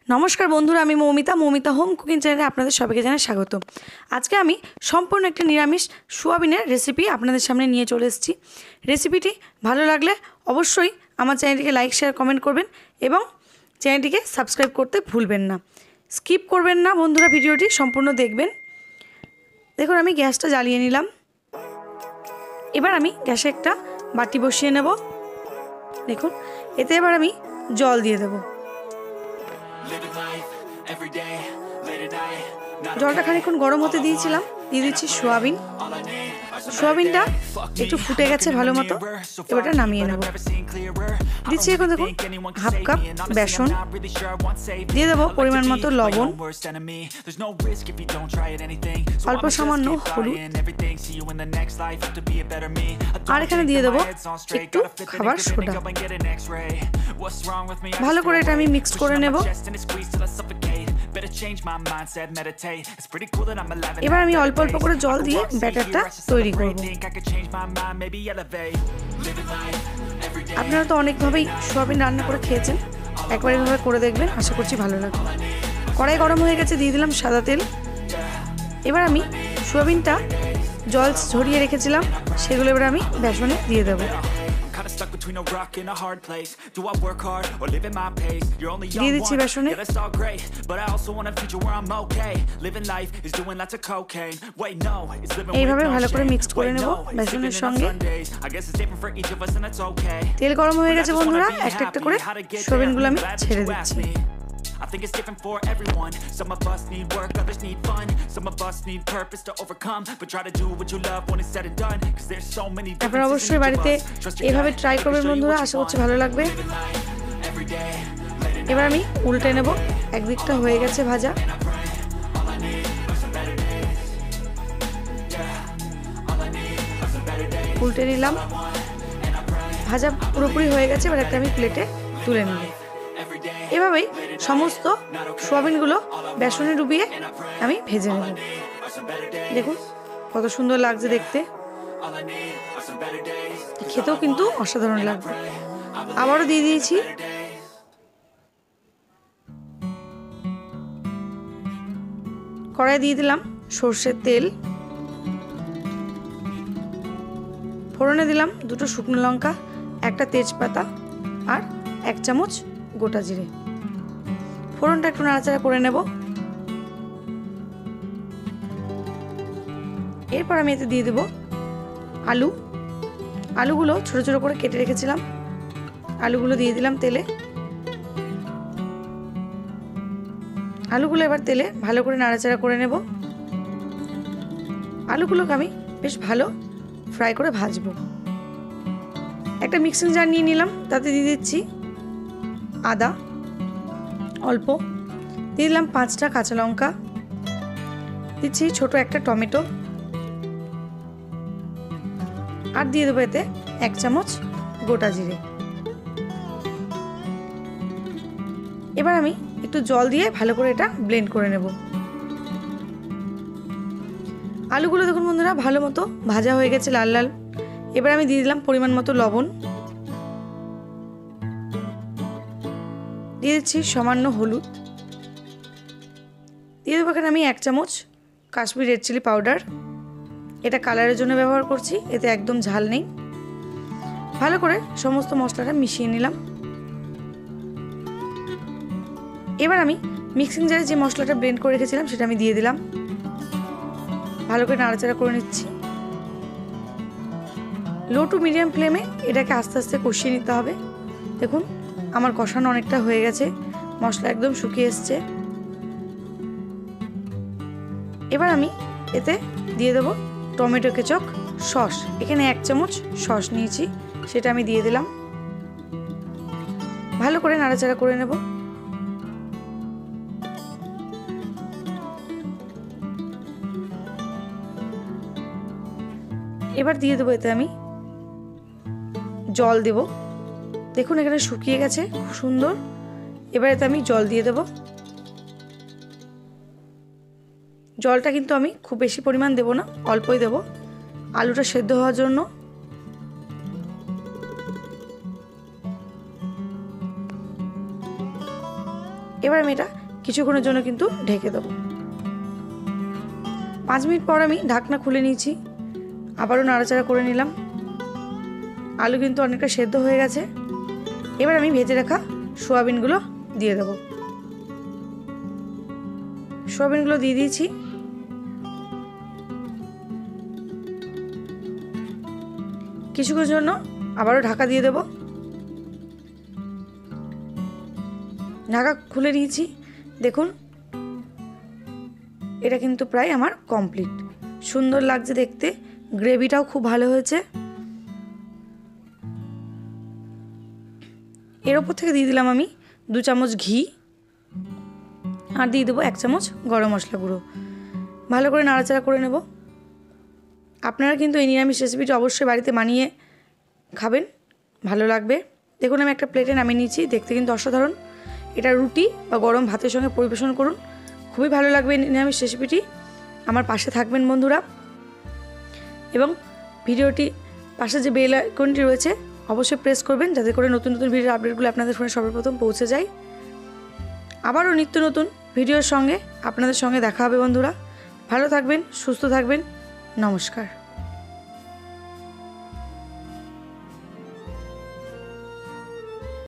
नमस्कार बंधुरा आमी मौमिता होम कुकिंग चैनेले आपनादेर सबाइके जानाई स्वागत। आज के आमी सम्पूर्ण एक निरामिष सोयाबिनेर रेसिपि आपनादेर सामने निये चले एसेछि। रेसिपिटी भालो लागले अवश्यई आमार चैनेलटिके लाइक शेयर कमेंट करबेन एबं चैनेलटिके सबस्क्राइब करते भूलबेन ना, स्किप करबेन ना बंधुरा, भिडियोटी सम्पूर्ण देखबेन। देखुन आमी ग्यासटा जालिये निलाम। एबार आमी ग्यासे एकटा बाटी बसिए नेब। देखुन एते एबार आमी जल दिए देब। जलटा खानिकक्षण गरम होते दिएछिलाम। दिए दिচ্ছি सोयाबिन। सोयाबिनটা একটু ফুটে গেছে ভালো মতো। এবারটা নামিয়ে নেব। দিচ্ছি এখন দেখুন হাফ কাপ বেসন, দিয়ে দেব পরিমাণ মতো লবণ, অল্প সামান্য হলুদ, আর এখানে দিয়ে দেব একটু খাবার সোডা। ভালো করে এটা আমি মিক্স করে নেব। এবার আমি অল্প অল্প করে জল দিয়ে ব্যাটারটা তৈরি করব। আপনারা তো অনেকভাবেই সোয়াবিন রান্না করে খেয়েছেন, একবার এভাবে করে দেখবেন, আশা করছি ভালো লাগবে। কড়াই গরম হয়ে গেছে, দিয়ে দিলাম সাদা তেল। এবার আমি সোয়াবিনটা জল ঝরিয়ে রেখেছিলাম সেগুলো এবার আমি বেসনে দিয়ে দেব। দিয়ে দিচ্ছি বেসনে। এইভাবে ভালো করে মিক্সড করে নেব বেসনের সঙ্গে। তেল গরম হয়ে গেছে বন্ধুরা, একটা একটা করে সোয়াবিনগুলো আমি ছেড়ে দিচ্ছি। I think it's different for everyone. Some of us need work, others need fun. Some of us need purpose to overcome. But try to do what you love when it's said and done. Cause there's so many differences. আপনারা অবশ্যই বাড়িতে এইভাবে try করবেন বন্ধুরা, আশা করছি ভালো লাগবে। এবার আমি উল্টে নেব। একদিকটা হয়ে গেছে ভাজা। উল্টে নিলাম। ভাজা পুরোপুরি হয়ে গেছে, এবার একটা আমি প্লেটে তুলে নেব। এভাবেই সমস্ত সোয়াবিনগুলো বেসনে ডুবিয়ে আমি ভেজে নেব। দেখুন কত সুন্দর লাগছে দেখতে, খেতেও কিন্তু অসাধারণ লাগবে। আবারও দিয়ে দিয়েছি কড়াই, দিয়ে দিলাম সর্ষের তেল, ফোড়নে দিলাম দুটো শুকনো লঙ্কা, একটা তেজপাতা আর 1 চামচ গোটা জিরে। ফোড়নটা একটু নাড়াচাড়া করে নেব। এরপর আমি এতে দিয়ে দেব আলু। আলুগুলো ছোট ছোট করে কেটে রেখেছিলাম, আলুগুলো দিয়ে দিলাম তেলে। আলুগুলো এবার তেলে ভালো করে নাড়াচাড়া করে নেব। আলুগুলোকে আমি বেশ ভালো ফ্রাই করে ভাজবো। একটা মিক্সিং জার নিয়ে নিলাম, তাতে দিয়ে দিচ্ছি আদা অল্প, দিয়ে দিলাম 5টা কাঁচা লঙ্কা, দিচ্ছি ছোট একটা টমেটো, আর দিয়ে দেবো এতে 1 চামচ গোটা জিরে। এবার আমি একটু জল দিয়ে ভালো করে এটা ব্লেন্ড করে নেব। আলুগুলো দেখুন বন্ধুরা ভালো মতো ভাজা হয়ে গেছে লাল লাল। এবার আমি দিয়ে দিলাম পরিমাণ মতো লবণ, দিয়ে দিচ্ছি সামান্য হলুদ, দিয়ে দেবো এখানে আমি 1 চামচ কাশ্মীরি রেড চিলি পাউডার। এটা কালারের জন্য ব্যবহার করছি, এতে একদম ঝাল নেই। ভালো করে সমস্ত মশলাটা মিশিয়ে নিলাম। এবার আমি মিক্সিং জারে যে মশলাটা ব্লেন্ড করে রেখেছিলাম সেটা আমি দিয়ে দিলাম। ভালো করে নাড়াচাড়া করে নিচ্ছি। লো টু মিডিয়াম ফ্লেমে এটাকে আস্তে আস্তে কষিয়ে নিতে হবে। দেখুন আমার কষানো অনেকটা হয়ে গেছে, মশলা একদম শুকিয়ে এসছে। এবার আমি এতে দিয়ে দেবো টমেটো কেচাপ সস। এখানে 1 চামচ সস নিয়েছি, সেটা আমি দিয়ে দিলাম। ভালো করে নাড়াচাড়া করে নেব। এবার দিয়ে দেবো এতে আমি জল দেব। দেখুন এখানে শুকিয়ে গেছে খুব সুন্দর। এবার এতে আমি জল দিয়ে দেব। জলটা কিন্তু আমি খুব বেশি পরিমাণ দেব না, অল্পই দেব, আলুটা সেদ্ধ হওয়ার জন্য। এবার আমি এটা কিছুক্ষণের জন্য কিন্তু ঢেকে দেবো। 5 মিনিট পর আমি ঢাকনা খুলে নিয়েছি, আবারও নাড়াচাড়া করে নিলাম। আলু কিন্তু অনেকটা সেদ্ধ হয়ে গেছে। এবার আমি ভেজে রাখা সোয়াবিনগুলো দিয়ে দেবো। সোয়াবিনগুলো দিয়ে দিয়েছি। কিছুক্ষণের জন্য আবারও ঢাকা দিয়ে দেব। ঢাকা খুলে নিয়েছি। দেখুন এটা কিন্তু প্রায় আমার কমপ্লিট। সুন্দর লাগছে দেখতে, গ্রেভিটাও খুব ভালো হয়েছে। এর ওপর থেকে দিয়ে দিলাম আমি 2 চামচ ঘি, আর দিয়ে দেবো 1 চামচ গরম মশলা গুঁড়ো। ভালো করে নাড়াচাড়া করে নেব। আপনারা কিন্তু এই নিরামিষ রেসিপিটি অবশ্যই বাড়িতে বানিয়ে খাবেন, ভালো লাগবে। দেখুন আমি একটা প্লেটে নামিয়ে নিয়েছি, দেখতে কিন্তু অসাধারণ। এটা রুটি বা গরম ভাতের সঙ্গে পরিবেশন করুন, খুবই ভালো লাগবে এই নিরামিষ রেসিপিটি। আমার পাশে থাকবেন বন্ধুরা, এবং ভিডিওটি পাশে যে বেল আইকনটি রয়েছে অবশ্যই প্রেস করবেন, যাতে করে নতুন নতুন ভিডিওর আপডেটগুলো আপনাদের ফোনে সর্বপ্রথম পৌঁছে যায়। আবারও নিত্য নতুন ভিডিওর সঙ্গে আপনাদের সঙ্গে দেখা হবে বন্ধুরা। ভালো থাকবেন, সুস্থ থাকবেন। নমস্কার।